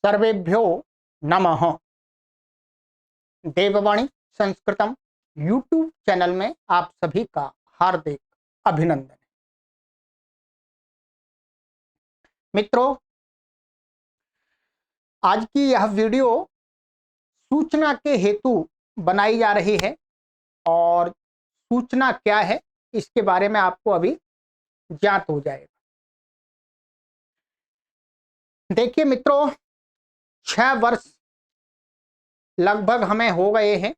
सर्वेभ्यो नमः। देववाणी संस्कृतम YouTube channel में आप सभी का हार्दिक अभिनंदन। मित्रों, आज की यह वीडियो सूचना के हेतु बनाई जा रही है और सूचना क्या है इसके बारे में आपको अभी ज्ञात हो जाएगा। देखिए मित्रों, 6 वर्ष लगभग हमें हो गए हैं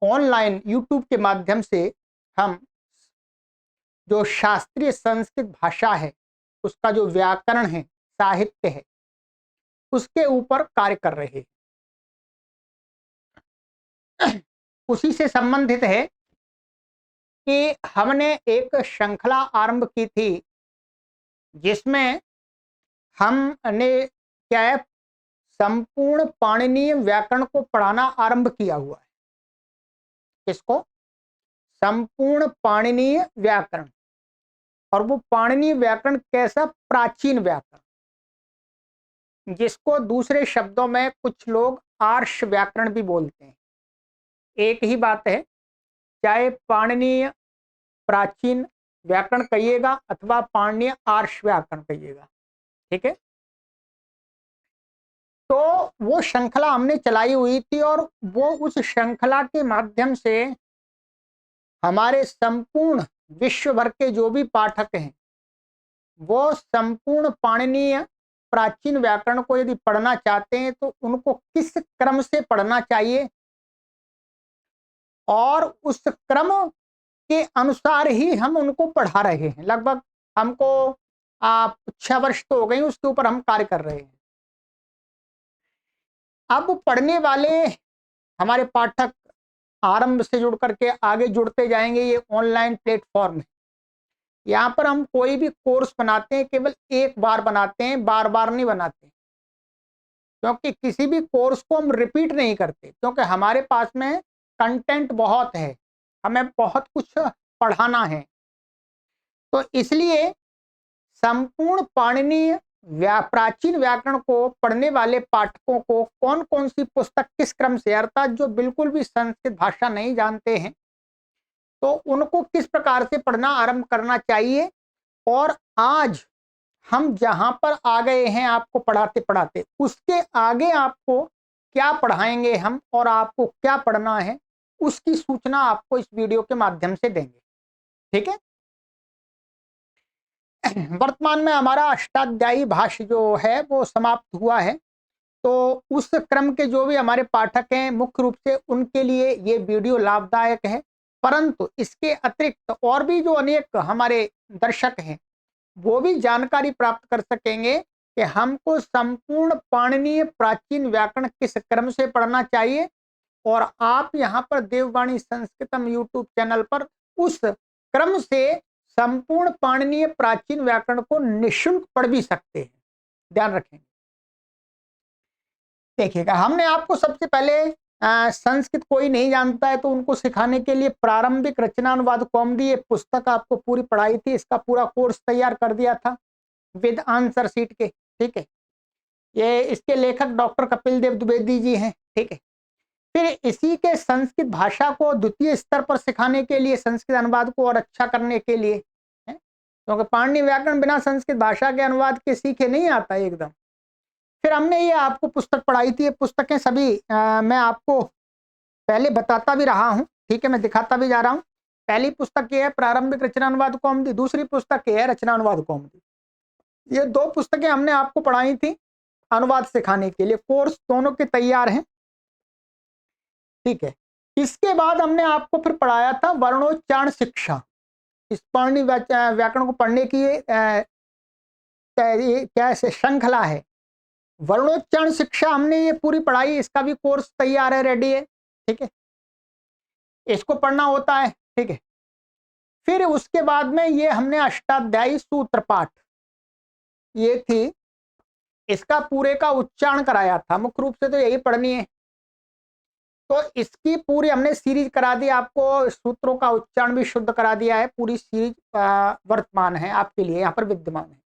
ऑनलाइन यूट्यूब के माध्यम से हम जो शास्त्रीय संस्कृत भाषा है उसका जो व्याकरण है, साहित्य है, उसके ऊपर कार्य कर रहे हैं। उसी से संबंधित है कि हमने एक श्रृंखला आरंभ की थी जिसमें हमने क्या है, संपूर्ण पाणिनीय व्याकरण को पढ़ाना आरंभ किया हुआ है। किसको? संपूर्ण पाणिनीय व्याकरण। और वो पाणिनीय व्याकरण कैसा? प्राचीन व्याकरण, जिसको दूसरे शब्दों में कुछ लोग आर्ष व्याकरण भी बोलते हैं। एक ही बात है, चाहे पाणिनीय प्राचीन व्याकरण कहिएगा अथवा पाणिनीय आर्ष व्याकरण कहिएगा, ठीक है। तो वो श्रृंखला हमने चलाई हुई थी और वो उस श्रृंखला के माध्यम से हमारे संपूर्ण विश्व भर के जो भी पाठक हैं वो संपूर्ण पाणिनीय प्राचीन व्याकरण को यदि पढ़ना चाहते हैं तो उनको किस क्रम से पढ़ना चाहिए और उस क्रम के अनुसार ही हम उनको पढ़ा रहे हैं। लगभग हमको 6 वर्ष तो हो गए, उसके ऊपर हम कार्य कर रहे हैं। अब पढ़ने वाले हमारे पाठक आरंभ से जुड़ करके आगे जुड़ते जाएंगे। ये ऑनलाइन प्लेटफॉर्म है, यहाँ पर हम कोई भी कोर्स बनाते हैं केवल एक बार बनाते हैं, बार बार नहीं बनाते, क्योंकि किसी भी कोर्स को हम रिपीट नहीं करते, क्योंकि हमारे पास में कंटेंट बहुत है, हमें बहुत कुछ पढ़ाना है। तो इसलिए संपूर्ण पाणिनीय प्राचीन व्याकरण को पढ़ने वाले पाठकों को कौन कौन सी पुस्तक किस क्रम से, अर्थात जो बिल्कुल भी संस्कृत भाषा नहीं जानते हैं तो उनको किस प्रकार से पढ़ना आरंभ करना चाहिए। और आज हम जहां पर आ गए हैं आपको पढ़ाते पढ़ाते, उसके आगे आपको क्या पढ़ाएंगे हम और आपको क्या पढ़ना है उसकी सूचना आपको इस वीडियो के माध्यम से देंगे, ठीक है। वर्तमान में हमारा अष्टाध्यायी भाष्य जो है वो समाप्त हुआ है, तो उस क्रम के जो भी हमारे पाठक हैं मुख्य रूप से उनके लिए ये वीडियो लाभदायक है। परंतु इसके अतिरिक्त और भी जो अनेक हमारे दर्शक हैं वो भी जानकारी प्राप्त कर सकेंगे कि हमको संपूर्ण पाणिनीय प्राचीन व्याकरण किस क्रम से पढ़ना चाहिए। और आप यहाँ पर देववाणी संस्कृतम यूट्यूब चैनल पर उस क्रम से संपूर्ण पाणिनीय प्राचीन व्याकरण को निःशुल्क पढ़ भी सकते हैं, ध्यान रखेंगे। देखिएगा, हमने आपको सबसे पहले संस्कृत कोई नहीं जानता है तो उनको सिखाने के लिए प्रारंभिक रचनानुवाद कौमुदी ये पुस्तक आपको पूरी पढ़ाई थी, इसका पूरा कोर्स तैयार कर दिया था विद आंसर शीट के, ठीक है। ये इसके लेखक डॉक्टर कपिल देव द्विवेदी जी हैं, ठीक है। फिर इसी के संस्कृत भाषा को द्वितीय स्तर पर सिखाने के लिए, संस्कृत अनुवाद को और अच्छा करने के लिए, क्योंकि पाणिनीय व्याकरण बिना संस्कृत भाषा के अनुवाद के सीखे नहीं आता एकदम। फिर हमने ये आपको पुस्तक पढ़ाई थी, ये पुस्तकें सभी मैं आपको पहले बताता भी रहा हूँ, ठीक है, मैं दिखाता भी जा रहा हूँ। पहली पुस्तक ये है प्रारंभिक रचनानुवाद कौमुदी, दूसरी पुस्तक ये है रचनानुवाद कौमुदी। ये 2 पुस्तकें हमने आपको पढ़ाई थी अनुवाद सिखाने के लिए, कोर्स दोनों के तैयार हैं, ठीक है। इसके बाद हमने आपको फिर पढ़ाया था वर्णोच्चारण शिक्षा। इस पाणिनीय व्याकरण को पढ़ने की क्या श्रृंखला है, वर्णोच्चारण शिक्षा हमने ये पूरी पढ़ाई, इसका भी कोर्स तैयार है, रेडी है, ठीक है। इसको पढ़ना होता है, ठीक है। फिर उसके बाद में ये हमने अष्टाध्यायी सूत्र पाठ ये थी, इसका पूरे का उच्चारण कराया था, मुख्य रूप से तो यही पढ़नी है। तो इसकी पूरी हमने सीरीज करा दी आपको, सूत्रों का उच्चारण भी शुद्ध करा दिया है, पूरी सीरीज वर्तमान है आपके लिए यहाँ पर विद्यमान है।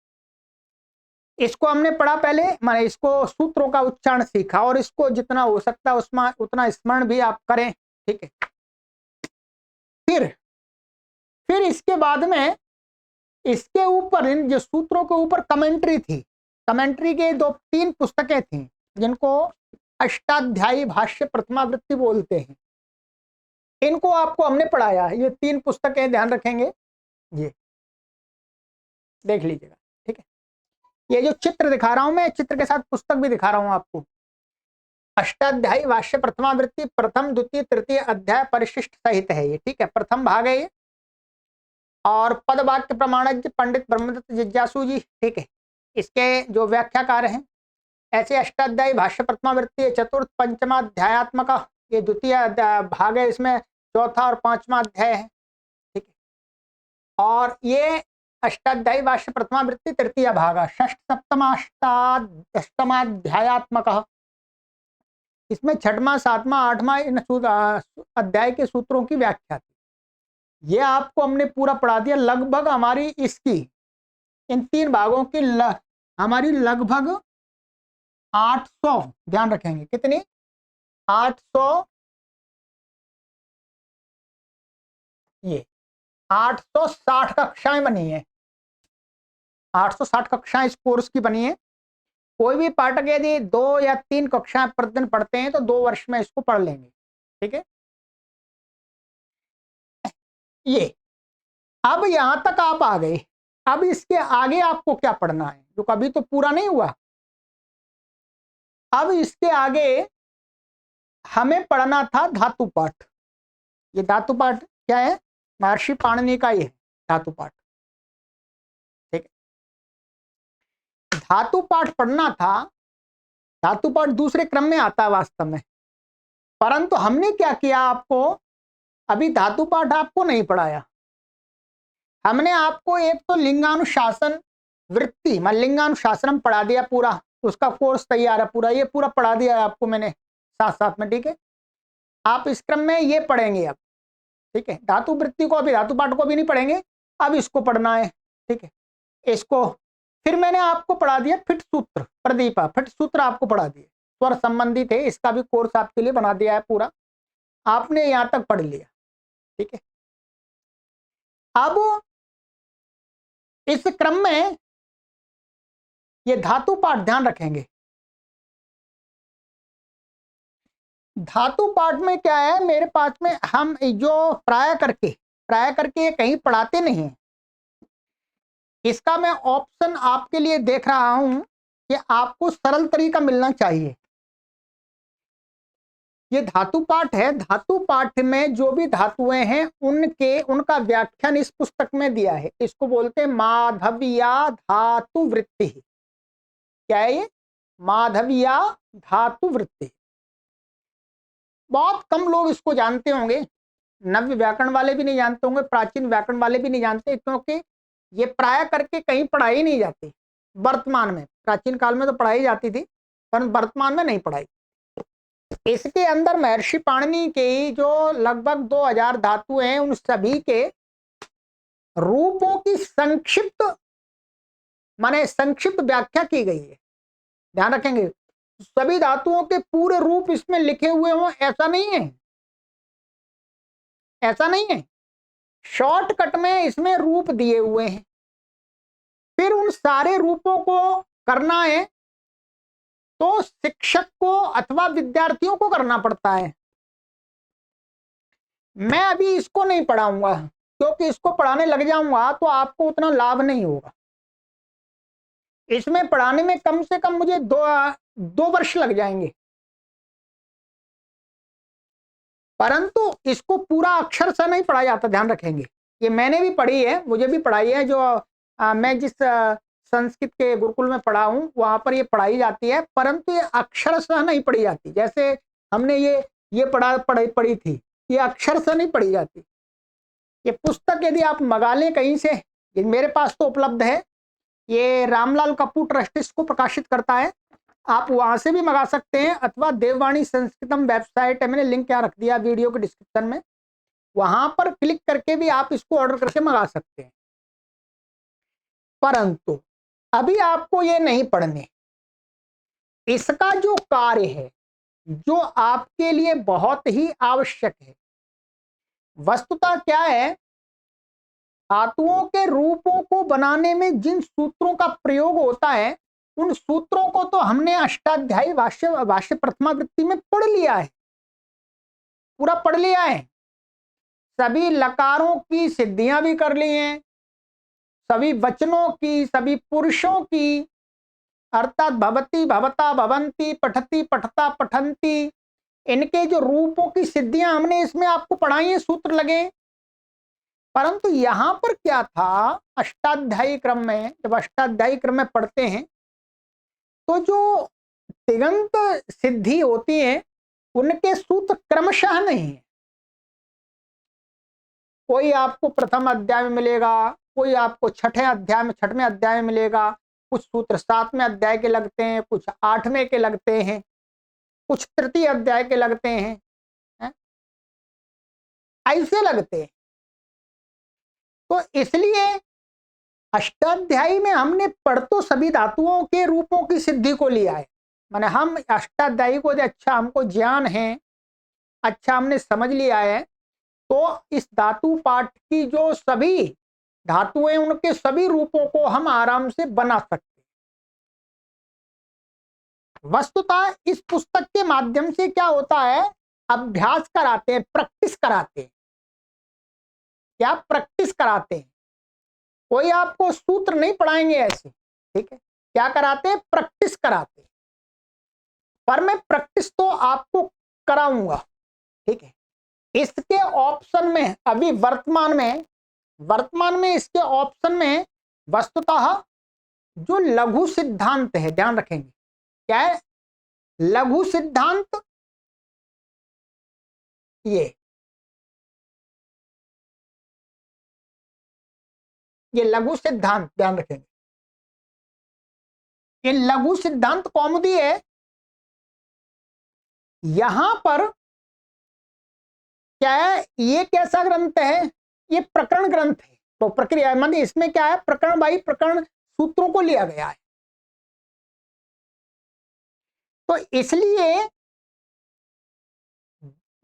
इसको हमने पढ़ा पहले, माने इसको सूत्रों का उच्चारण सीखा और इसको जितना हो सकता है उसमें उतना स्मरण भी आप करें। ठीक है, फिर इसके बाद में इसके ऊपर इन जो सूत्रों के ऊपर कमेंट्री थी, कमेंट्री के 2-3 पुस्तकें थी जिनको अष्टाध्यायी भाष्य प्रथमावृत्ति बोलते हैं। इनको आपको हमने पढ़ाया है, ये 3 पुस्तकें ध्यान रखेंगे, ये देख लीजिएगा। ठीक है, ये जो चित्र दिखा रहा हूं मैं, चित्र के साथ पुस्तक भी दिखा रहा हूं आपको। अष्टाध्यायी भाष्य प्रथमावृत्ति प्रथम द्वितीय तृतीय अध्याय परिशिष्ट सहित है ये। ठीक है, प्रथम भाग है ये, और पद वाक्य प्रमाणज्ञ पंडित ब्रह्मदत्त जिज्ञासु जी। ठीक है, इसके जो व्याख्याकार हैं, ऐसे अष्टाध्यायी भाष्य प्रथमावृत्ति चतुर्थ पंचमाध्यायात्मक, ये द्वितीय भाग है, इसमें चौथा और 5वां अध्याय है। ठीक है, और ये अष्टाध्यायी भाष्य प्रथमावृत्ति तृतीय भाग, षष्ठ सप्तमाष्टाध्यायात्मक, इसमें 6वां 7वां 8वां इन अध्याय के सूत्रों की व्याख्या थी। ये आपको हमने पूरा पढ़ा दिया। लगभग हमारी इसकी इन 3 भागों की हमारी लगभग 800, ध्यान रखेंगे कितनी, 800, ये 860 कक्षाएं बनी है, 860 कक्षाएं इस कोर्स की बनी है। कोई भी पाठक यदि 2 या 3 कक्षाएं प्रतिदिन पढ़ते हैं तो 2 वर्ष में इसको पढ़ लेंगे। ठीक है, ये अब यहां तक आप आ गए। अब इसके आगे आपको क्या पढ़ना है, जो कभी तो पूरा नहीं हुआ। अब इसके आगे हमें पढ़ना था धातु पाठ। ये धातु पाठ क्या है, महर्षि पाणिनि का ये धातु पाठ। ठीक है, धातु पाठ पढ़ना था। धातु पाठ दूसरे क्रम में आता है वास्तव में, परंतु हमने क्या किया, आपको अभी धातु पाठ आपको नहीं पढ़ाया। हमने आपको एक तो लिंगानुशासन वृत्ति, मान लिंगानुशासन पढ़ा दिया पूरा, उसका कोर्स तैयार है पूरा, ये पूरा पढ़ा दिया है आपको मैंने साथ साथ में। ठीक है, आप इस क्रम में ये पढ़ेंगे अब। ठीक है, धातु वृत्ति को, अभी धातु पाठ को भी नहीं पढ़ेंगे, अब इसको पढ़ना है। ठीक है, इसको फिर मैंने आपको पढ़ा दिया फिट सूत्र, प्रदीपा फिट सूत्र आपको पढ़ा दिए, स्वर संबंधित है, इसका भी कोर्स आपके लिए बना दिया है पूरा, आपने यहां तक पढ़ लिया। ठीक है, अब इस क्रम में ये धातु पाठ ध्यान रखेंगे। धातु पाठ में क्या है, मेरे पास में हम जो प्राय करके कहीं पढ़ाते नहीं हैं, इसका मैं ऑप्शन आपके लिए देख रहा हूं कि आपको सरल तरीका मिलना चाहिए। ये धातु पाठ है, धातु पाठ में जो भी धातुएं हैं उनका व्याख्यान इस पुस्तक में दिया है। इसको बोलते हैं माधविया धातु वृत्ति। क्या है ये, माधविया धातु वृत्ति। बहुत कम लोग इसको जानते होंगे, नव्य व्याकरण वाले भी नहीं जानते होंगे, प्राचीन व्याकरण वाले भी नहीं जानते, क्योंकि ये प्राय करके कहीं पढ़ाई नहीं जाती वर्तमान में। प्राचीन काल में तो पढ़ाई जाती थी, पर वर्तमान में नहीं पढ़ाई। इसके अंदर महर्षि पाणिनि के जो लगभग 2000 धातुएं हैं, उन सभी के रूपों की संक्षिप्त व्याख्या की गई है। ध्यान रखेंगे, सभी धातुओं के पूरे रूप इसमें लिखे हुए हों ऐसा नहीं है, ऐसा नहीं है। शॉर्टकट में इसमें रूप दिए हुए हैं, फिर उन सारे रूपों को करना है तो शिक्षक को अथवा विद्यार्थियों को करना पड़ता है। मैं अभी इसको नहीं पढ़ाऊंगा, क्योंकि इसको पढ़ाने लग जाऊंगा तो आपको उतना लाभ नहीं होगा। इसमें पढ़ाने में कम से कम मुझे 2 वर्ष लग जाएंगे, परंतु इसको पूरा अक्षर से नहीं पढ़ा जाता, ध्यान रखेंगे। ये मैंने भी पढ़ी है, मुझे भी पढ़ाई है, जो मैं जिस संस्कृत के गुरुकुल में पढ़ा हूं वहां पर ये पढ़ाई जाती है, परंतु ये अक्षरशः नहीं पढ़ी जाती। जैसे हमने ये पढ़ी थी, ये अक्षरशः नहीं पढ़ी जाती। ये पुस्तक यदि आप मंगा लें कहीं से, ये मेरे पास तो उपलब्ध है, ये रामलाल कपूर ट्रस्ट इसको प्रकाशित करता है, आप वहां से भी मंगा सकते हैं, अथवा देववाणी संस्कृतम वेबसाइट है, मैंने लिंक यहाँ रख दिया वीडियो के डिस्क्रिप्शन में, वहां पर क्लिक करके भी आप इसको ऑर्डर करके मंगा सकते हैं। परंतु अभी आपको ये नहीं पढ़ने। इसका जो कार्य है, जो आपके लिए बहुत ही आवश्यक है, वस्तुतः क्या है, धातुओं के रूपों को बनाने में जिन सूत्रों का प्रयोग होता है, उन सूत्रों को तो हमने अष्टाध्यायी भाष्य प्रथमावृत्ति में पढ़ लिया है, पूरा पढ़ लिया है। सभी लकारों की सिद्धियां भी कर ली हैं, सभी वचनों की, सभी पुरुषों की, अर्थात भवती, भवता, भवंती, पठती, पठता, पठंती, इनके जो रूपों की सिद्धियां हमने इसमें आपको पढ़ाई है, सूत्र लगे। परंतु यहां पर क्या था, अष्टाध्यायी क्रम में, जब अष्टाध्यायी क्रम में पढ़ते हैं तो जो तिगंत सिद्धि होती है उनके सूत्र क्रमशः नहीं है। कोई आपको प्रथम अध्याय में मिलेगा, कोई आपको छठवें अध्याय में मिलेगा, कुछ सूत्र 7वें अध्याय के लगते हैं, कुछ 8वें के लगते हैं, कुछ तृतीय अध्याय के लगते हैं, ऐसे लगते हैं। तो इसलिए अष्टाध्यायी में हमने पढ़ तो सभी धातुओं के रूपों की सिद्धि को लिया है, माने हम अष्टाध्यायी को अच्छा हमको ज्ञान है, अच्छा हमने समझ लिया है, तो इस धातु पाठ की जो सभी धातुएं, उनके सभी रूपों को हम आराम से बना सकते हैं। वस्तुतः इस पुस्तक के माध्यम से क्या होता है, अभ्यास कराते हैं, प्रैक्टिस कराते हैं। क्या प्रैक्टिस कराते हैं, कोई आपको सूत्र नहीं पढ़ाएंगे ऐसे, ठीक है। क्या कराते हैं, प्रैक्टिस कराते हैं। पर मैं प्रैक्टिस तो आपको कराऊंगा, ठीक है। इसके ऑप्शन में अभी वर्तमान में इसके ऑप्शन में वस्तुतः जो लघु सिद्धांत है, ध्यान रखेंगे क्या है, लघु सिद्धांत, ये लघु सिद्धांत ध्यान रखेंगे, ये लघु सिद्धांत कौमुदी है। यहां पर क्या है, ये कैसा ग्रंथ है, ये प्रकरण ग्रंथ है। तो प्रक्रिया माने इसमें क्या है, प्रकरण बाई प्रकरण सूत्रों को लिया गया है। तो इसलिए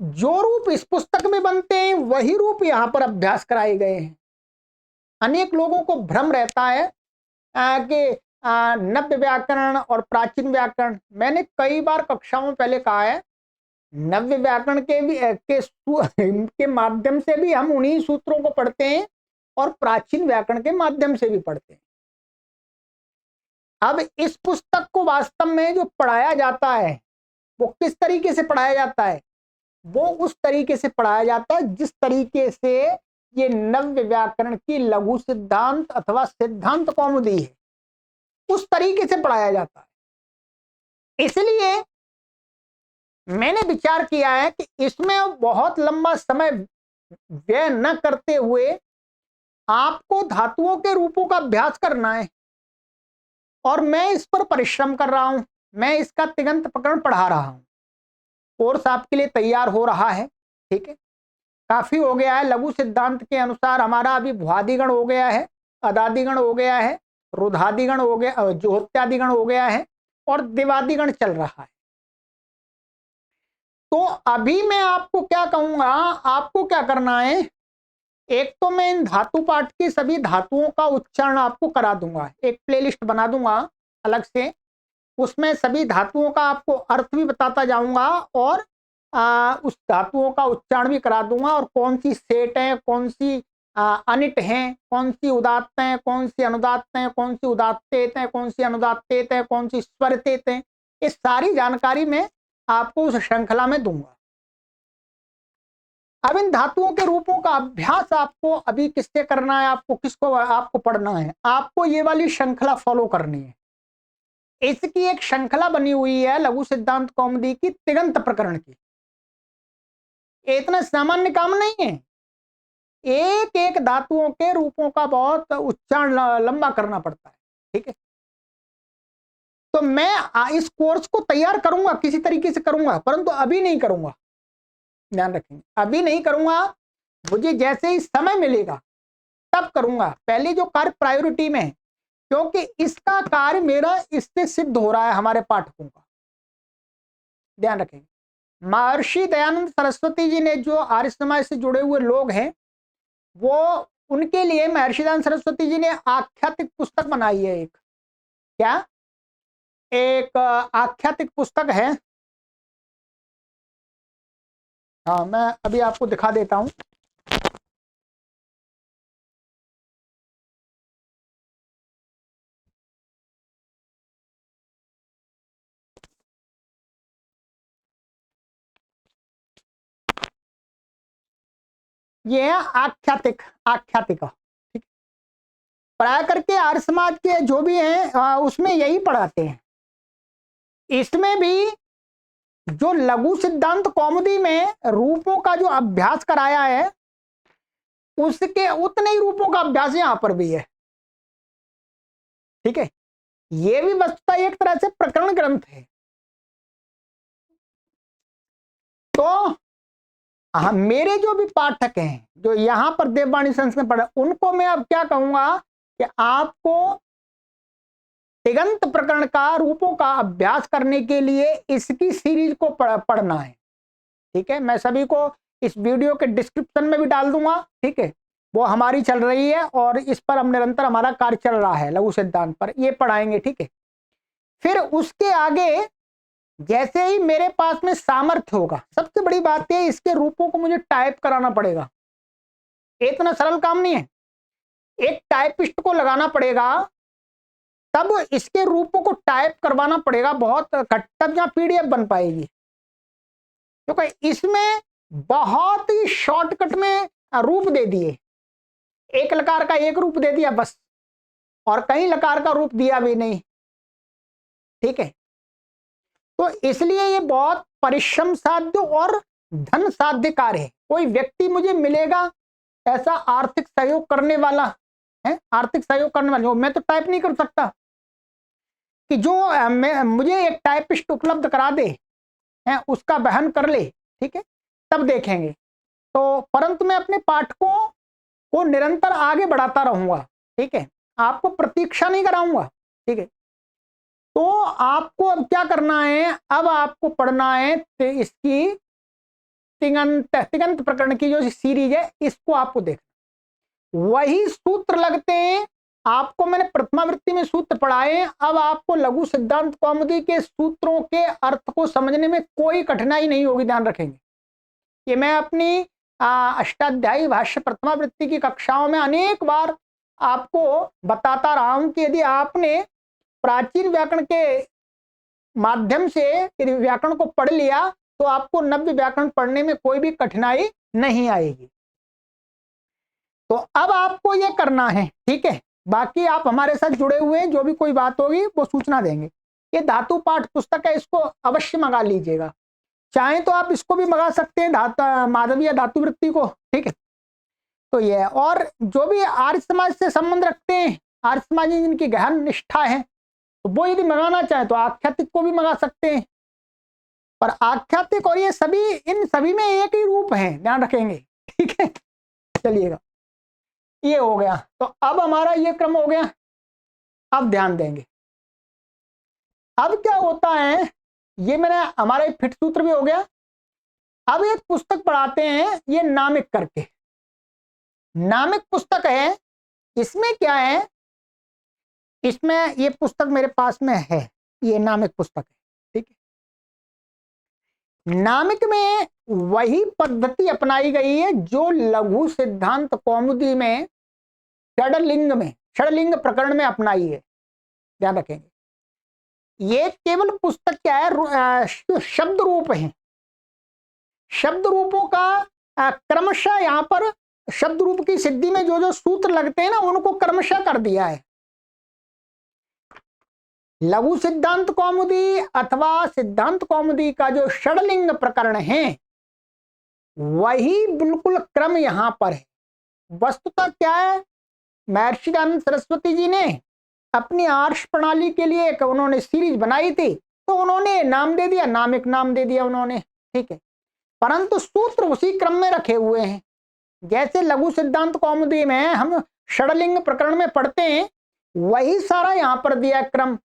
जो रूप इस पुस्तक में बनते हैं वही रूप यहां पर अभ्यास कराए गए हैं। अनेक लोगों को भ्रम रहता है कि नव्य व्याकरण और प्राचीन व्याकरण, मैंने कई बार कक्षाओं में पहले कहा है, नव्य व्याकरण के माध्यम से भी हम उन्हीं सूत्रों को पढ़ते हैं और प्राचीन व्याकरण के माध्यम से भी पढ़ते हैं। अब इस पुस्तक को वास्तव में जो पढ़ाया जाता है वो किस तरीके से पढ़ाया जाता है, वो उस तरीके से पढ़ाया जाता है जिस तरीके से ये नव्य व्याकरण की लघु सिद्धांत अथवा सिद्धांत कौमुदी है, उस तरीके से पढ़ाया जाता है। इसलिए मैंने विचार किया है कि इसमें बहुत लंबा समय व्यय न करते हुए आपको धातुओं के रूपों का अभ्यास करना है, और मैं इस पर परिश्रम कर रहा हूं। मैं इसका तिगंत प्रकरण पढ़ा रहा हूं, कोर्स आपके लिए तैयार हो रहा है, ठीक है। काफी हो गया है, लघु सिद्धांत के अनुसार हमारा अभी भुआदिगण हो गया है, अदादिगण हो गया है, रुधादिगण हो गया, ज्योत्यादिगण हो गया है, और दिवादिगण चल रहा है। तो अभी मैं आपको क्या कहूंगा, आपको क्या करना है, एक तो मैं इन धातु पाठ की सभी धातुओं का उच्चारण आपको करा दूंगा, एक प्लेलिस्ट बना दूंगा अलग से, उसमें सभी धातुओं का आपको अर्थ भी बताता जाऊंगा और उस धातुओं का उच्चारण भी करा दूंगा, और कौन सी सेट है, कौन सी अनिट है, कौन सी उदात्त है, कौन सी अनुदात्त है, कौन सी उदात्तेत है, कौन सी अनुदात्तेत है, कौन सी स्वरतेत है, इस सारी जानकारी मैं आपको उस श्रृंखला में दूंगा। अब इन धातुओं के रूपों का अभ्यास आपको अभी किससे करना है, आपको पढ़ना है, आपको ये वाली श्रृंखला फॉलो करनी है। इसकी एक श्रृंखला बनी हुई है लघु सिद्धांत कौमुदी की तिगंत प्रकरण की। इतना सामान्य काम नहीं है, एक एक धातुओं के रूपों का बहुत उच्चारण लंबा करना पड़ता है, ठीक है। तो मैं इस कोर्स को तैयार करूंगा, किसी तरीके से करूंगा, परंतु अभी नहीं करूंगा, ध्यान रखेंगे, अभी नहीं करूंगा। मुझे जैसे ही समय मिलेगा तब करूंगा। पहले जो कार्य प्रायोरिटी में है, क्योंकि इसका कार्य मेरा इससे सिद्ध हो रहा है हमारे पाठकों का, ध्यान रखेंगे। महर्षि दयानंद सरस्वती जी ने, जो आर्य समाज से जुड़े हुए लोग हैं, वो उनके लिए महर्षि दयानंद सरस्वती जी ने आख्यातिक पुस्तक बनाई है। एक क्या, एक आख्यातिक पुस्तक है। हाँ, मैं अभी आपको दिखा देता हूं। ये है आख्यातिक, आख्यातिका, ठीक। प्राय करके आर्य समाज के जो भी हैं उसमें यही पढ़ाते हैं। इसमें भी जो लघु सिद्धांत कौमुदी में रूपों का जो अभ्यास कराया है, उसके उतने ही रूपों का अभ्यास यहां पर भी है, ठीक है। ये भी वस्तुतः एक तरह से प्रकरण ग्रंथ है। तो मेरे जो भी पाठक हैं, जो यहां पर देववाणी संस्कृत में पढ़े, उनको मैं अब क्या कहूंगा कि आपको तिगंत प्रकरण का रूपों का अभ्यास करने के लिए इसकी सीरीज को पढ़ना है, ठीक है। मैं सभी को इस वीडियो के डिस्क्रिप्शन में भी डाल दूंगा, ठीक है। वो हमारी चल रही है और इस पर हम निरंतर हमारा कार्य चल रहा है, लघु सिद्धांत पर ये पढ़ाएंगे, ठीक है। फिर उसके आगे जैसे ही मेरे पास में सामर्थ्य होगा, सबसे बड़ी बात है इसके रूपों को मुझे टाइप कराना पड़ेगा। इतना सरल काम नहीं है, एक टाइपिस्ट को लगाना पड़ेगा, तब इसके रूपों को टाइप करवाना पड़ेगा बहुत, तब जहां पीडीएफ बन पाएगी। क्योंकि इसमें बहुत ही शॉर्टकट में रूप दे दिए, एक लकार का एक रूप दे दिया बस, और कई लकार का रूप दिया भी नहीं, ठीक है। तो इसलिए ये बहुत परिश्रम साध्य और धन साध्य कार्य है। कोई व्यक्ति मुझे मिलेगा ऐसा आर्थिक सहयोग करने वाला है, आर्थिक सहयोग करने वाला, मैं तो टाइप नहीं कर सकता कि जो मुझे एक टाइपिस्ट उपलब्ध करा दे है, उसका वहन कर ले, ठीक है, तब देखेंगे। तो परंतु मैं अपने पाठकों को निरंतर आगे बढ़ाता रहूंगा, ठीक है, आपको प्रतीक्षा नहीं कराऊंगा, ठीक है। तो आपको अब क्या करना है, अब आपको पढ़ना है इसकी तिगंत प्रकरण की जो सीरीज है, इसको आपको देखना। वही सूत्र लगते हैं, आपको मैंने प्रथमावृत्ति में सूत्र पढ़ाए, अब आपको लघु सिद्धांत कौमुदी के सूत्रों के अर्थ को समझने में कोई कठिनाई नहीं होगी, ध्यान रखेंगे। कि मैं अपनी अष्टाध्यायी भाष्य प्रथमावृत्ति की कक्षाओं में अनेक बार आपको बताता रहा हूं कि यदि आपने प्राचीन व्याकरण के माध्यम से यदि व्याकरण को पढ़ लिया, तो आपको नव्य व्याकरण पढ़ने में कोई भी कठिनाई नहीं आएगी। तो अब आपको यह करना है, ठीक है। बाकी आप हमारे साथ जुड़े हुए हैं, जो भी कोई बात होगी वो सूचना देंगे। ये धातु पाठ पुस्तक है, इसको अवश्य मंगा लीजिएगा। चाहे तो आप इसको भी मंगा सकते हैं, माधवीय धातु वृत्ति को, ठीक है। तो ये, और जो भी आर्य समाज से संबंध रखते हैं, आर्य समाज जिनकी गहन निष्ठा है, तो वो यदि मंगाना चाहे तो आख्यातिक को भी मंगा सकते हैं। पर आख्यातिक और ये सभी, इन सभी में एक ही रूप है, ध्यान रखेंगे, ठीक है। चलिएगा, ये हो गया। तो अब हमारा ये क्रम हो गया। अब ध्यान देंगे, अब क्या होता है, ये मैंने हमारा एक फिट सूत्र भी हो गया। अब एक पुस्तक पढ़ाते हैं, ये नामिक करके, नामिक पुस्तक है। इसमें क्या है, इसमें ये पुस्तक मेरे पास में है, ये नामिक पुस्तक है, ठीक है। नामिक में वही पद्धति अपनाई गई है जो लघु सिद्धांत कौमुदी में षडलिंग प्रकरण में अपनाई है, ध्यान रखेंगे। ये केवल पुस्तक क्या है, शब्द रूप है। शब्द रूपों का क्रमशः यहां पर शब्द रूप की सिद्धि में जो जो सूत्र लगते हैं ना, उनको क्रमशः कर दिया है। लघु सिद्धांत कौमुदी अथवा सिद्धांत कौमुदी का जो षडलिंग प्रकरण है, वही बिल्कुल क्रम यहां पर है। वस्तुतः क्या है, महर्षि दयानंद सरस्वती जी ने अपनी आर्ष प्रणाली के लिए एक उन्होंने सीरीज बनाई थी, तो उन्होंने नाम दे दिया, नामिक नाम दे दिया उन्होंने, ठीक है। परंतु सूत्र उसी क्रम में रखे हुए हैं। जैसे लघु सिद्धांत कौमुदी में हम षडलिंग प्रकरण में पढ़ते हैं वही सारा यहां पर दिया क्रम।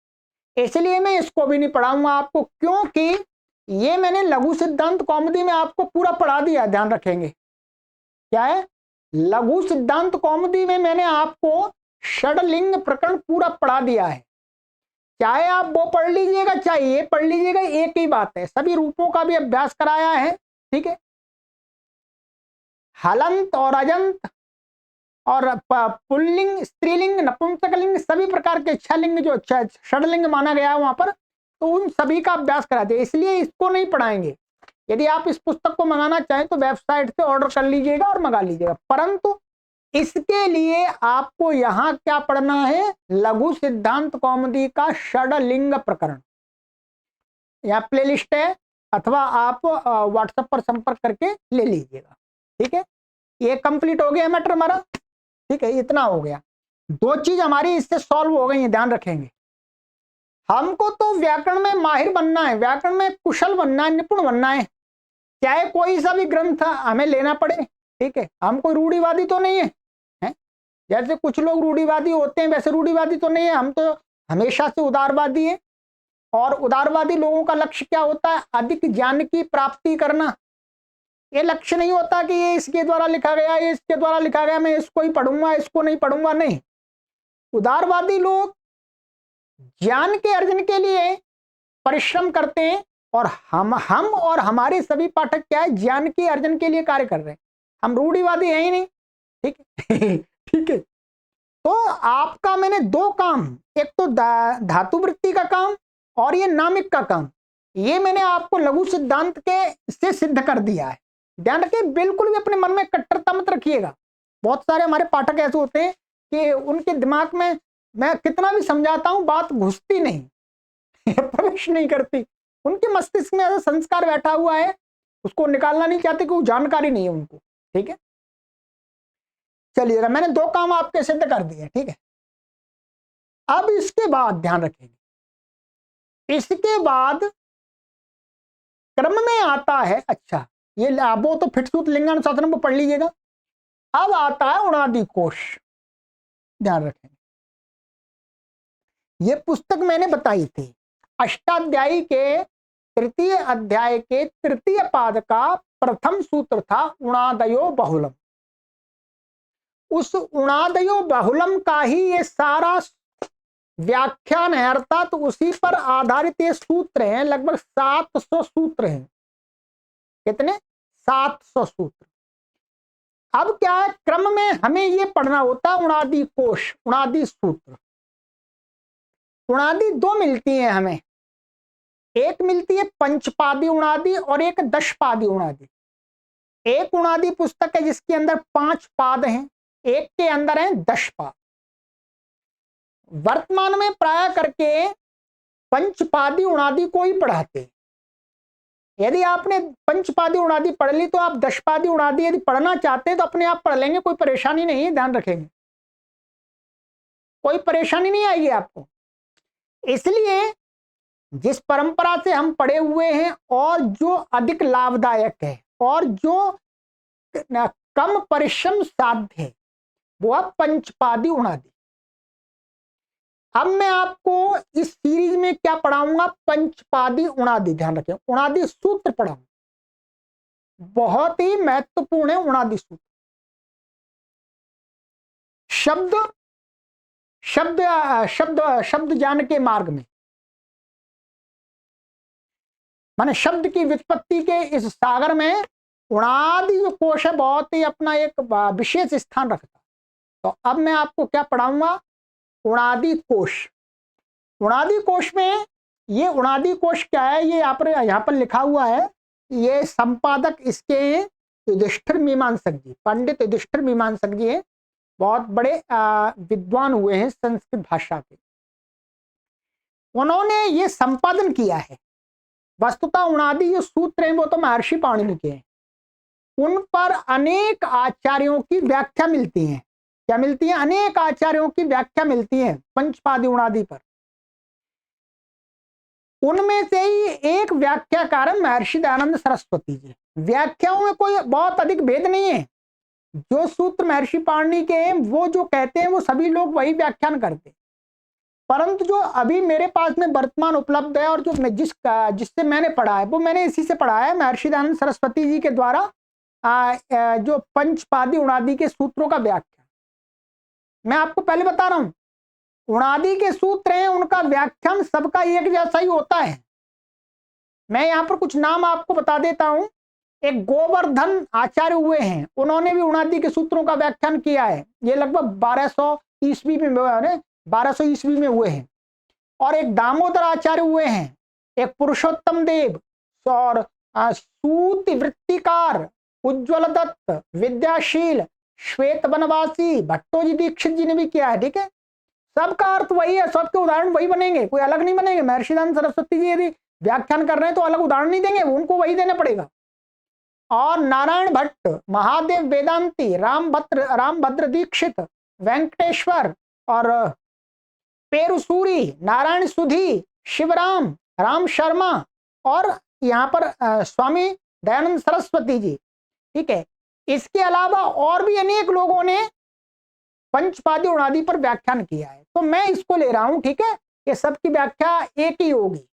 इसलिए मैं इसको भी नहीं पढ़ाऊंगा आपको, क्योंकि ये मैंने लघु सिद्धांत कौमुदी में आपको पूरा पढ़ा दिया। ध्यान रखेंगे क्या है, लघु सिद्धांत कौमुदी में मैंने आपको षडलिंग प्रकरण पूरा पढ़ा दिया है। चाहे आप वो पढ़ लीजिएगा चाहे ये पढ़ लीजिएगा, एक ही बात है। सभी रूपों का भी अभ्यास कराया है, ठीक है। हलंत और अजंत और पुल्लिंग, स्त्रीलिंग, नपुंसकलिंग, सभी प्रकार के छलिंग जो षडलिंग माना गया है वहां पर, तो उन सभी का अभ्यास कराते हैं। इसलिए इसको नहीं पढ़ाएंगे। यदि आप इस पुस्तक को मंगाना चाहें तो वेबसाइट से ऑर्डर कर लीजिएगा और मंगा लीजिएगा, परंतु इसके लिए आपको यहां क्या पढ़ना है, लघु सिद्धांत कौमुदी का षडलिंग प्रकरण। यहाँ प्लेलिस्ट है, अथवा आप व्हाट्सएप पर संपर्क करके ले लीजिएगा, ठीक है। ये कंप्लीट हो गया मैटर हमारा, ठीक है। इतना हो गया, दो चीज हमारी इससे सॉल्व हो गई है। ध्यान रखेंगे, हमको तो व्याकरण में माहिर बनना है, व्याकरण में कुशल बनना है, निपुण बनना है, चाहे कोई सा भी ग्रंथ हमें लेना पड़े, ठीक है। हम कोई रूढ़िवादी तो नहीं है, हैं? जैसे कुछ लोग रूढ़िवादी होते हैं वैसे रूढ़िवादी तो नहीं है। हम तो हमेशा से उदारवादी है, और उदारवादी लोगों का लक्ष्य क्या होता है, अधिक ज्ञान की प्राप्ति करना। ये लक्ष्य नहीं होता कि ये इसके द्वारा लिखा गया, ये इसके द्वारा लिखा गया, मैं इसको ही पढ़ूंगा इसको नहीं पढ़ूंगा, नहीं। उदारवादी लोग ज्ञान के अर्जन के लिए परिश्रम करते हैं, और हम और हमारे सभी पाठक क्या है, ज्ञान के अर्जन के लिए कार्य कर रहे हैं। हम रूढ़िवादी हैं ही नहीं, ठीक है। ठीक है, तो आपका मैंने दो काम, एक तो धातु वृत्ति का काम और ये नामिक का काम, ये मैंने आपको लघु सिद्धांत के से सिद्ध कर दिया है। ध्यान रखिए, बिल्कुल भी अपने मन में कट्टरता मत रखिएगा। बहुत सारे हमारे पाठक ऐसे होते हैं कि उनके दिमाग में मैं कितना भी समझाता हूं बात घुसती नहीं, प्रवेश नहीं करती। उनके मस्तिष्क में ऐसा संस्कार बैठा हुआ है, उसको निकालना नहीं चाहते कि वो जानकारी नहीं है उनको, ठीक है। चलिए, मैंने दो काम आपके सिद्ध कर दिए, ठीक है। अब इसके बाद ध्यान रखेंगे, इसके बाद क्रम में आता है, अच्छा ये वो तो फिटसूत लिंगानुशासन को पढ़ लीजिएगा। अब आता है उणादि कोश। ध्यान रखेंगे, ये पुस्तक मैंने बताई थी, अष्टाध्यायी के तृतीय अध्याय के तृतीय पाद का प्रथम सूत्र था उणादयो बहुलम। उस उणादयो बहुलम का ही ये सारा व्याख्यान है, अर्थात उसी पर आधारित ये सूत्र हैं। लगभग 700 सूत्र हैं। कितने? 700 सूत्र। अब क्या है, क्रम में हमें ये पढ़ना होता है उणादि कोश, उणादि सूत्र। उणादि दो मिलती हैं हमें, एक मिलती है पंचपादी उणादि और एक दशपादी उणादि। एक उणादि पुस्तक है जिसके अंदर 5 पाद हैं, एक के अंदर है 10 पाद। वर्तमान में प्राय करके पंचपादी उणादि को ही पढ़ाते। यदि आपने पंचपादी उणादि पढ़ ली तो आप दशपादी उणादि यदि पढ़ना चाहते हैं तो अपने आप पढ़ लेंगे, कोई परेशानी नहीं है। ध्यान रखेंगे, कोई परेशानी नहीं आएगी आपको। इसलिए जिस परंपरा से हम पढ़े हुए हैं और जो अधिक लाभदायक है और जो कम परिश्रम साध्य है वो है पंचपादी उणादि। अब मैं आपको इस सीरीज में क्या पढ़ाऊंगा, पंचपादी उणादि। ध्यान रखें, उणादि सूत्र पढ़ाऊंगा, बहुत ही महत्वपूर्ण है उणादि सूत्र। शब्द शब्द शब्द शब्द ज्ञान के मार्ग में, माने शब्द की व्युत्पत्ति के इस सागर में उणादि जो कोश है बहुत ही अपना एक विशेष स्थान रखता। तो अब मैं आपको क्या पढ़ाऊंगा, उणादि कोश। उणादि कोश में, ये उणादि कोश क्या है, ये यहाँ पर लिखा हुआ है। ये संपादक इसके युधिष्ठिर मीमांसक जी, पंडित युधिष्ठिर मीमांसक जी हैं, बहुत बड़े विद्वान हुए हैं संस्कृत भाषा के। उन्होंने ये संपादन किया है। वस्तुतः उणादि जो सूत्र हैं वो तो महर्षि पाणिनि के हैं, उन पर अनेक आचार्यों की व्याख्या मिलती है। क्या मिलती है? अनेक आचार्यों की व्याख्या मिलती है पंचपादी उणादि पर। उनमें से ही एक व्याख्याकार है महर्षि दयानंद सरस्वती जी। व्याख्याओं में कोई बहुत अधिक भेद नहीं है। जो सूत्र महर्षि पाणिनि के हैं वो जो कहते हैं वो सभी लोग वही व्याख्यान करते हैं। परंतु जो अभी मेरे पास में वर्तमान उपलब्ध है और जो मैं जिससे मैंने पढ़ा है वो मैंने इसी से पढ़ा है, महर्षि दयानंद सरस्वती जी के द्वारा जो पंचपादी उणादि के सूत्रों का व्याख्यान। मैं आपको पहले बता रहा हूं, उणादि के सूत्र हैं, उनका व्याख्यान सबका एक जैसा ही होता है। मैं यहां पर कुछ नाम आपको बता देता हूं। एक गोवर्धन आचार्य हुए हैं, उन्होंने भी उणादि के सूत्रों का व्याख्यान किया है। ये लगभग 1200 ईस्वी में 1200 ईस्वी में हुए हैं। और एक दामोदर आचार्य हुए हैं, एक पुरुषोत्तम देव और सूति वृत्तिकार, उज्ज्वल दत्त, विद्याशील, श्वेत बनवासी, भट्टोजी दीक्षित जी ने भी किया है। ठीक है, सबका अर्थ वही है, सबके उदाहरण वही बनेंगे, कोई अलग नहीं बनेंगे। महर्षि दयानंद सरस्वती जी यदि व्याख्यान कर रहे हैं तो अलग उदाहरण नहीं देंगे, उनको वही देना पड़ेगा। और नारायण भट्ट, महादेव वेदांती, रामभद्र दीक्षित, वेंकटेश्वर और पेरुसूरी, नारायण सुधी, शिवराम, राम शर्मा और यहाँ पर स्वामी दयानंद सरस्वती जी। ठीक है, इसके अलावा और भी अनेक लोगों ने पंचपादी उणादि पर व्याख्यान किया है, तो मैं इसको ले रहा हूं। ठीक है, ये सबकी व्याख्या एक ही होगी।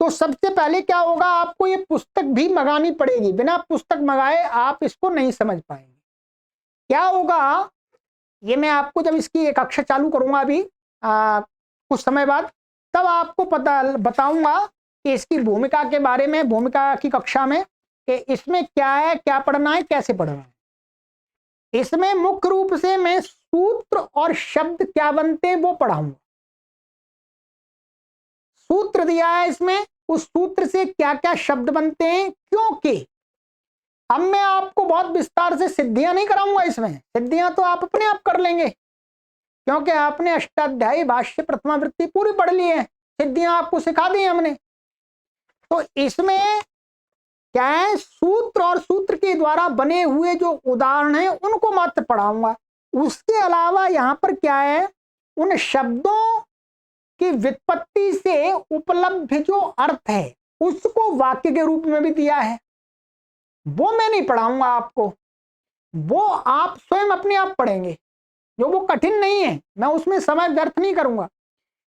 तो सबसे पहले क्या होगा, आपको ये पुस्तक भी मंगानी पड़ेगी, बिना पुस्तक मंगाए आप इसको नहीं समझ पाएंगे। क्या होगा, ये मैं आपको जब इसकी एक कक्षा चालू करूंगा अभी कुछ समय बाद, तब आपको बताऊंगा कि इसकी भूमिका के बारे में, भूमिका की कक्षा में, कि इसमें क्या है, क्या पढ़ना है, कैसे पढ़ना है। इसमें मुख्य रूप से मैं सूत्र और शब्द क्या बनते हैं वो पढ़ाऊंगा। सूत्र दिया है इसमें, उस सूत्र से क्या क्या शब्द बनते हैं, क्योंकि अब मैं आपको बहुत विस्तार से सिद्धियां नहीं कराऊंगा। इसमें सिद्धियां तो आप अपने आप कर लेंगे, क्योंकि आपने अष्टाध्यायी भाष्य प्रथमा वृत्ति पूरी पढ़ ली है, सिद्धियां आपको सिखा दी हमने। तो इसमें क्या है, सूत्र और सूत्र के द्वारा बने हुए जो उदाहरण हैं उनको मात्र पढ़ाऊंगा। उसके अलावा यहाँ पर क्या है, उन शब्दों की व्युत्पत्ति से उपलब्ध जो अर्थ है उसको वाक्य के रूप में भी दिया है, वो मैं नहीं पढ़ाऊंगा आपको, वो आप स्वयं अपने आप पढ़ेंगे, जो वो कठिन नहीं है। मैं उसमें समय व्यर्थ नहीं करूंगा,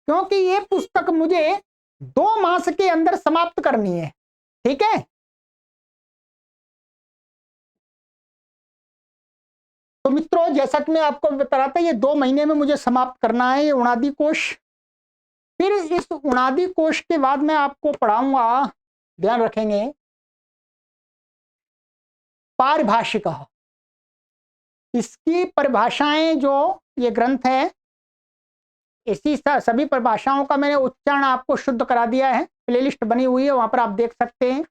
क्योंकि ये पुस्तक मुझे 2 मास के अंदर समाप्त करनी है। ठीक है, तो मित्रों, जैसा कि मैं आपको बता रहा था, ये 2 महीने में मुझे समाप्त करना है ये उणादि कोश। फिर इस उणादि कोश के बाद मैं आपको पढ़ाऊंगा, ध्यान रखेंगे, पारिभाषिका। इसकी परिभाषाएं, जो ये ग्रंथ है, इसी सभी परिभाषाओं का मैंने उच्चारण आपको शुद्ध करा दिया है, प्लेलिस्ट बनी हुई है, वहां पर आप देख सकते हैं।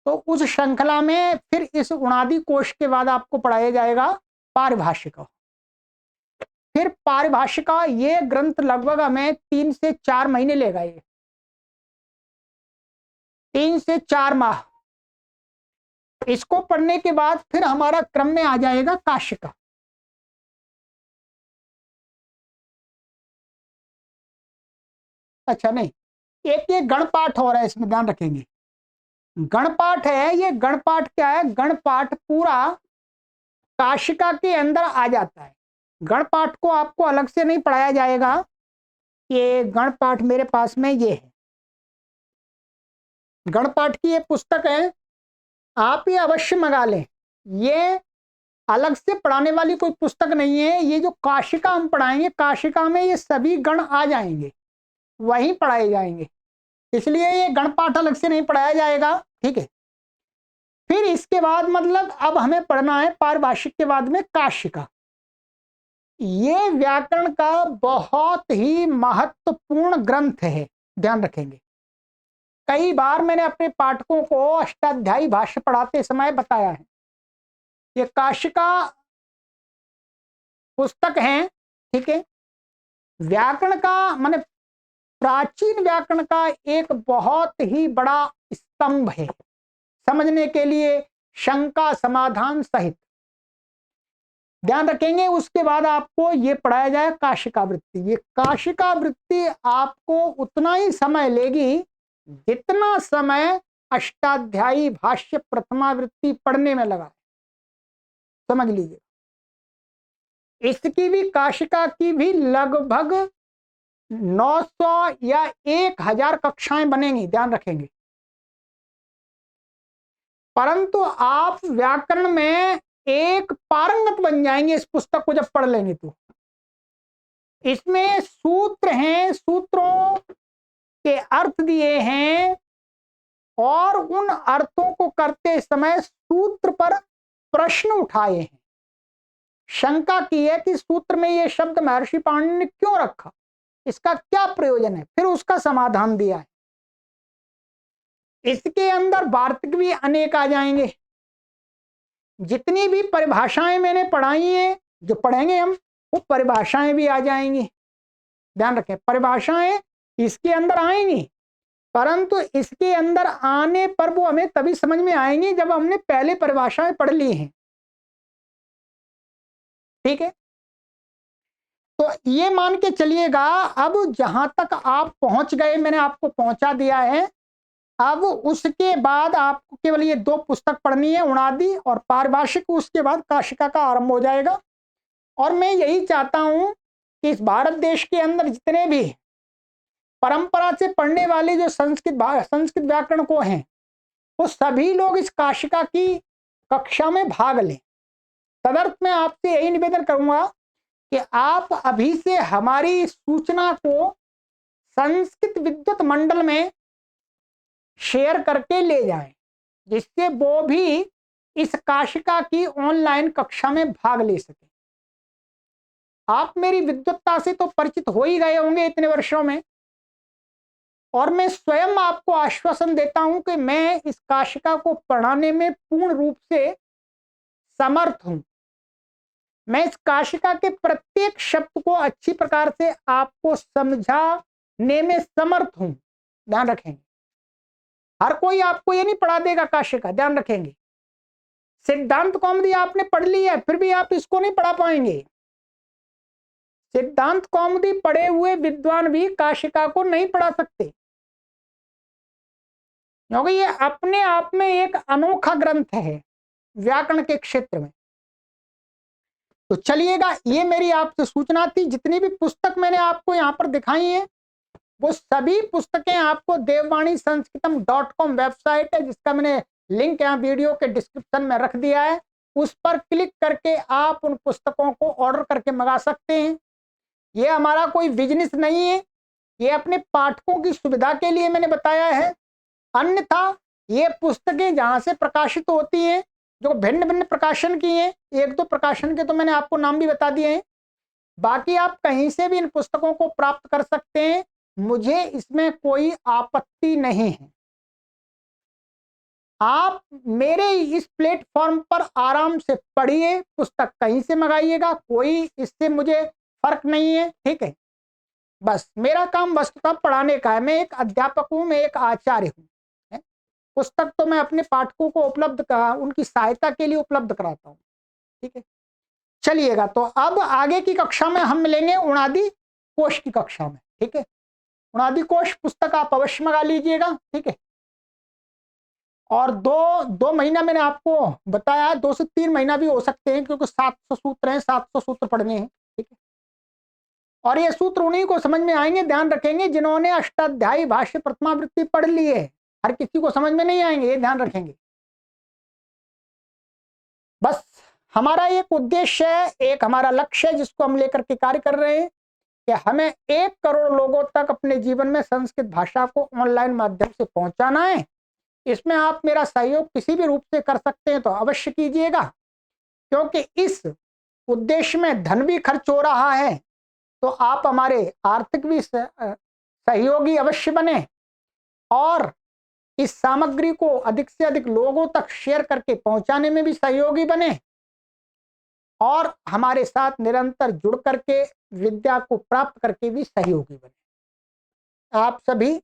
तो उस श्रृंखला में फिर इस उणादि कोश के बाद आपको पढ़ाया जाएगा पारिभाषिका। फिर पारिभाषिका ये ग्रंथ लगभग हमें 3 से 4 महीने लेगा, ये 3 से 4 माह। इसको पढ़ने के बाद फिर हमारा क्रम में आ जाएगा काशिका। अच्छा नहीं, एक ये गणपाठ हो रहा है, इसमें ध्यान रखेंगे, गणपाठ है। ये गणपाठ क्या है, गणपाठ पूरा काशिका के अंदर आ जाता है। गणपाठ को आपको अलग से नहीं पढ़ाया जाएगा। ये गणपाठ मेरे पास में ये है, गणपाठ की ये पुस्तक है, आप ये अवश्य मंगा लें। ये अलग से पढ़ाने वाली कोई पुस्तक नहीं है। ये जो काशिका हम पढ़ाएंगे, काशिका में ये सभी गण आ जाएंगे, वहीं पढ़ाए जाएंगे, इसलिए ये गणपाठ अलग से नहीं पढ़ाया जाएगा। ठीक है, फिर इसके बाद मतलब अब हमें पढ़ना है पारिभाषिक के बाद में काशिका। ये व्याकरण का बहुत ही महत्वपूर्ण ग्रंथ है, ध्यान रखेंगे। कई बार मैंने अपने पाठकों को अष्टाध्यायी भाष्य पढ़ाते समय बताया है, ये काशिका पुस्तक है। ठीक है, व्याकरण का माने प्राचीन व्याकरण का एक बहुत ही बड़ा स्तंभ है, समझने के लिए शंका समाधान सहित। ध्यान रखेंगे, उसके बाद आपको ये पढ़ाया जाए काशिका वृत्ति। ये काशिका वृत्ति आपको उतना ही समय लेगी जितना समय अष्टाध्यायी भाष्य प्रथमा वृत्ति पढ़ने में लगा, समझ लीजिए। इसकी भी, काशिका की भी लगभग 900 या 1000 कक्षाएं बनेंगी, ध्यान रखेंगे। परंतु आप व्याकरण में एक पारंगत बन जाएंगे इस पुस्तक को जब पढ़ लेंगे तो। इसमें सूत्र हैं, सूत्रों के अर्थ दिए हैं, और उन अर्थों को करते समय सूत्र पर प्रश्न उठाए हैं। शंका की है कि सूत्र में यह शब्द महर्षि पाणिनि ने क्यों रखा, इसका क्या प्रयोजन है, फिर उसका समाधान दिया है। इसके अंदर वार्तिक भी अनेक आ जाएंगे। जितनी भी परिभाषाएं मैंने पढ़ाई हैं, जो पढ़ेंगे हम, वो परिभाषाएं भी आ जाएंगी। ध्यान रखें, परिभाषाएं इसके अंदर आएंगी, परंतु इसके अंदर आने पर वो हमें तभी समझ में आएंगी जब हमने पहले परिभाषाएं पढ़ ली हैं। ठीक है, तो ये मान के चलिएगा, अब जहां तक आप पहुंच गए मैंने आपको पहुंचा दिया है। अब उसके बाद आपको केवल ये 2 पुस्तक पढ़नी है, उणादि और पारिभाषिक। उसके बाद काशिका का आरंभ हो जाएगा। और मैं यही चाहता हूं कि इस भारत देश के अंदर जितने भी परंपरा से पढ़ने वाले जो संस्कृत व्याकरण को हैं, वो सभी लोग इस काशिका की कक्षा में भाग लें। तदर्थ मैं आपसे यही निवेदन करूंगा कि आप अभी से हमारी सूचना को संस्कृत विद्वत मंडल में शेयर करके ले जाएं, जिससे वो भी इस काशिका की ऑनलाइन कक्षा में भाग ले सके। आप मेरी विद्वत्ता से तो परिचित हो ही गए होंगे इतने वर्षों में, और मैं स्वयं आपको आश्वासन देता हूं कि मैं इस काशिका को पढ़ाने में पूर्ण रूप से समर्थ हूं। मैं इस काशिका के प्रत्येक शब्द को अच्छी प्रकार से आपको समझाने में समर्थ हूं। ध्यान रखेंगे, हर कोई आपको ये नहीं पढ़ा देगा काशिका, ध्यान रखेंगे। सिद्धांत कौमुदी आपने पढ़ ली है, फिर भी आप इसको नहीं पढ़ा पाएंगे। सिद्धांत कौमुदी पढ़े हुए विद्वान भी काशिका को नहीं पढ़ा सकते, क्योंकि ये अपने आप में एक अनोखा ग्रंथ है व्याकरण के क्षेत्र में। तो चलिएगा, ये मेरी आपसे सूचना थी। जितनी भी पुस्तक मैंने आपको यहाँ पर दिखाई है, वो सभी पुस्तकें आपको देववाणी संस्कृतम.com वेबसाइट है, जिसका मैंने लिंक यहाँ वीडियो के डिस्क्रिप्शन में रख दिया है। उस पर क्लिक करके आप उन पुस्तकों को ऑर्डर करके मंगा सकते हैं। ये हमारा कोई बिजनेस नहीं है, ये अपने पाठकों की सुविधा के लिए मैंने बताया है। अन्यथा ये पुस्तकें जहां से प्रकाशित होती हैं, जो भिन्न भिन्न प्रकाशन की हैं, 1-2 प्रकाशन के तो मैंने आपको नाम भी बता दिए हैं, बाकी आप कहीं से भी इन पुस्तकों को प्राप्त कर सकते हैं। मुझे इसमें कोई आपत्ति नहीं है। आप मेरे इस प्लेटफॉर्म पर आराम से पढ़िए, पुस्तक कहीं से मंगाइएगा, कोई इससे मुझे फर्क नहीं है। ठीक है, बस मेरा काम वस्तुतः पढ़ाने का है। मैं एक अध्यापक हूं, मैं एक आचार्य हूं। पुस्तक तो मैं अपने पाठकों को उनकी सहायता के लिए उपलब्ध कराता हूं। ठीक है, चलिएगा, तो अब आगे की कक्षा में हम मिलेंगे उणादि कोश की कक्षा में। ठीक है, उणादि कोश पुस्तक आप अवश्य मंगा लीजिएगा। ठीक है, और दो महीना मैंने आपको बताया, 2 से 3 महीना भी हो सकते हैं, क्योंकि 700 सूत्र हैं, 700 सूत्र पढ़ने हैं। ठीक है, और ये सूत्र उन्हीं को समझ में आएंगे, ध्यान रखेंगे, जिन्होंने अष्टाध्यायी भाष्य प्रथमावृत्ति पढ़ ली है। हर किसी को समझ में नहीं आएंगे, ये ध्यान रखेंगे। बस हमारा एक उद्देश्य है, एक हमारा लक्ष्य है, जिसको हम लेकर के कार्य कर रहे हैं कि हमें 1 करोड़ लोगों तक अपने जीवन में संस्कृत भाषा को ऑनलाइन माध्यम से पहुंचाना है। इसमें आप मेरा सहयोग किसी भी रूप से कर सकते हैं तो अवश्य कीजिएगा, क्योंकि इस उद्देश्य में धन भी खर्च हो रहा है। तो आप हमारे आर्थिक भी सहयोगी अवश्य बने, और इस सामग्री को अधिक से अधिक लोगों तक शेयर करके पहुंचाने में भी सहयोगी बने, और हमारे साथ निरंतर जुड़ करके विद्या को प्राप्त करके भी सहयोगी बने। आप सभी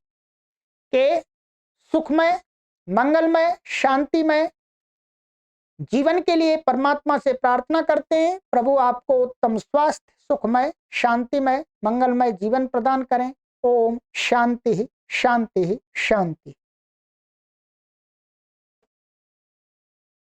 के सुखमय, मंगलमय, शांतिमय जीवन के लिए परमात्मा से प्रार्थना करते हैं। प्रभु आपको उत्तम स्वास्थ्य, सुखमय, शांतिमय, मंगलमय जीवन प्रदान करें। ओम शांति शांति शांति।